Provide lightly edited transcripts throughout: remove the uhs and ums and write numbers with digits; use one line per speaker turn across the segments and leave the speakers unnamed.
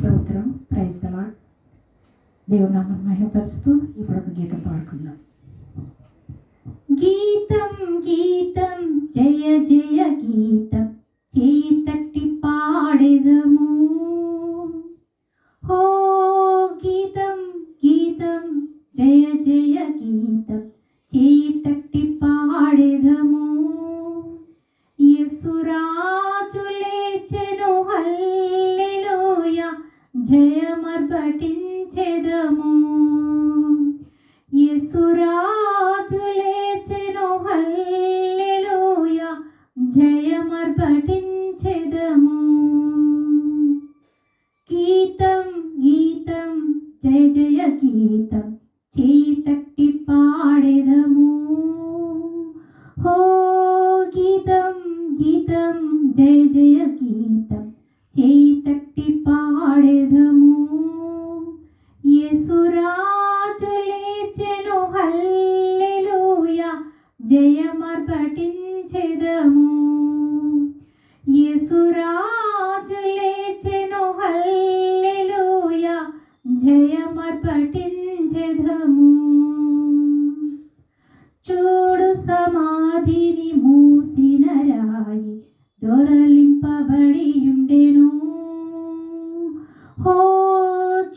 స్తోత్రం. Praise the lord. దేవుని నామమును మహిమపరుస్తూ ఇప్పుడు ఒక గీతం పాడుకుందాం. గీతం గీతం జయ జయ గీతం చేయి తట్టి పాడెదము. హో గీతం గీతం జయ జయ గీతం చేయి తట్టి పాడెదము. యేసురాజు లేచెను హల్లెలూయా జయమర్పటించెదము. యేసురాజు లేచెను హల్లెలూయా జయమర్పటించెదము. గీతం గీతం జయ జయ గీతం చేయి తట్టి పాడెదము. హో గీతం గీతం జయ జయ గీతం చేయి తట్టి పాడెదము. యేసురాజు లేచెను హల్లెలూయా జయమర్పటించెదము. యేసురాజు లేచెను హల్లెలూయా జయమర్పటించెదము. చూడు సమాధిని మూసిన రాయి దొరలింపబడి ఉండెను. హో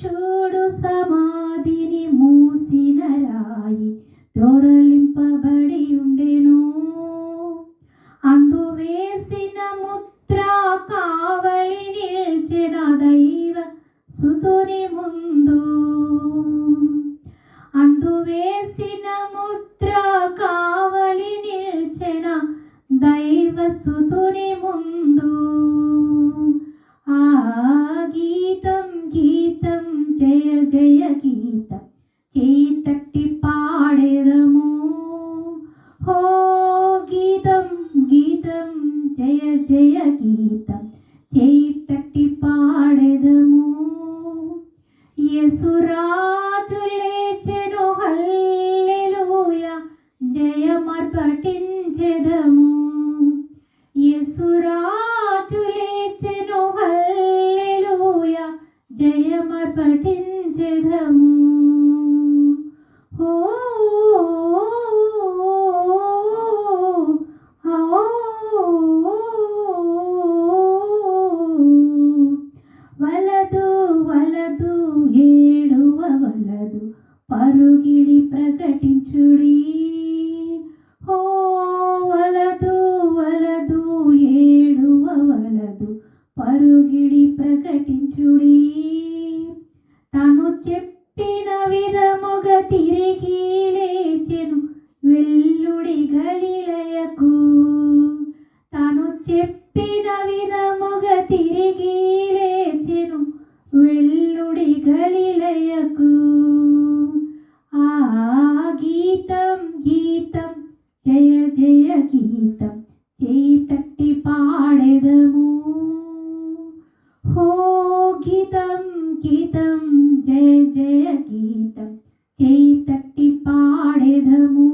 చూడు సమాధిని మూసిన రాయి దొరలింపబడి ఉండెను. అందు వేసిన ముద్ర కావలి నిల్చిన దైవ సుతుని ముందు. అందు వేసిన ముద్ర కావలి నిల్చిన దైవ సుతుని ముందు. ఆ గీతం గీతం జయ జయ గీతం చేయి తట్టి పాడెదము. హో గీతం గీతం జయ జయ గీతం చేయి తట్టి పాడెదము. యేసురాజు లేచెను హల్లెలూయా జయమర్పటించెదము. యేసురాజు లేచెను హల్లెలూయా జయమర్పటించెదము. ఓ వలదు వలదు ఏడువ వలదు పరుగిడి ప్రకటించుడి. ఓ వలదు వలదు ఏడువ వలదు పరుగిడి ప్రకటించుడి. తను చెప్పిన విధముగా తిరిగి లేచెను వెల్లుడి గలిలయకు. తను చెప్పిన విధముగా తిరిగి లేచెను వెల్లుడి గలిలయకు. ఆ గీతం గీతం జయ జయ గీతం చేయి తట్టి పాడెదము. హో గీతం గీతం జయ జయ గీతం చేయి తట్టి పాడెదము.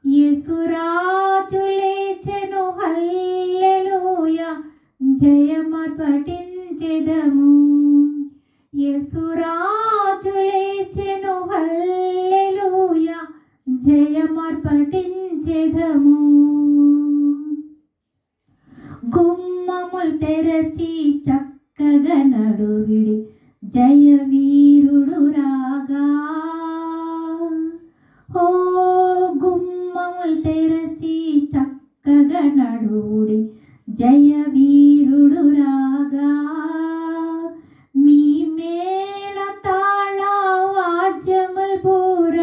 యేసురాజు లేచెను హల్లెలూయా జయమర్పటించెదము. యేసురాజు లేచెను హల్లెలూయా జయమర్పటించెదము. గుమ్మములు తెరచి చక్కగా నడువిడి జయ వీరుడు రాగా. ఓ గుమ్మములు తెరచి చక్కగా నడువుడి జయ వీరుడు రాగా. మీ మేళ తాళ వాద్యముల్ బూర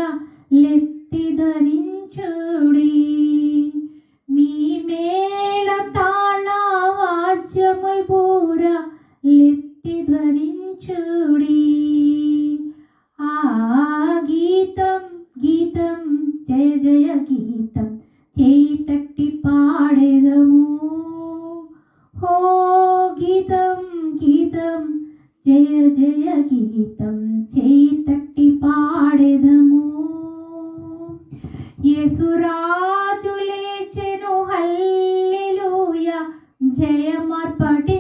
లెత్తి ధరించుడి. మీ మేళ తాళ వాద్యముల్ బూర లెత్తి ధరించుడి. ఆ గీతం గీతం జయ జయ గీతం చేయి తట్టి పాడెదము. హో గీతం గీతం జయ జయ గీతం చేయి తట్టి పాడెదము. యేసురాజు లేచెను హల్లెలూయా జయమర్పటించెదము.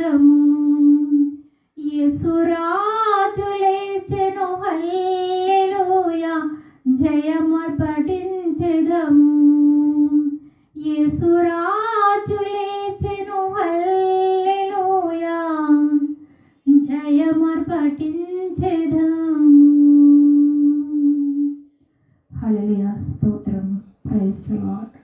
పఠించెదము. యేసురాజు లేచెను హల్లెలూయా, జయమర్పటించెదము. యేసురాజు లేచెను హల్లెలూయా, జయమర్పటించెదము. హల్లెలూయా, స్తోత్రం. Praise the lord.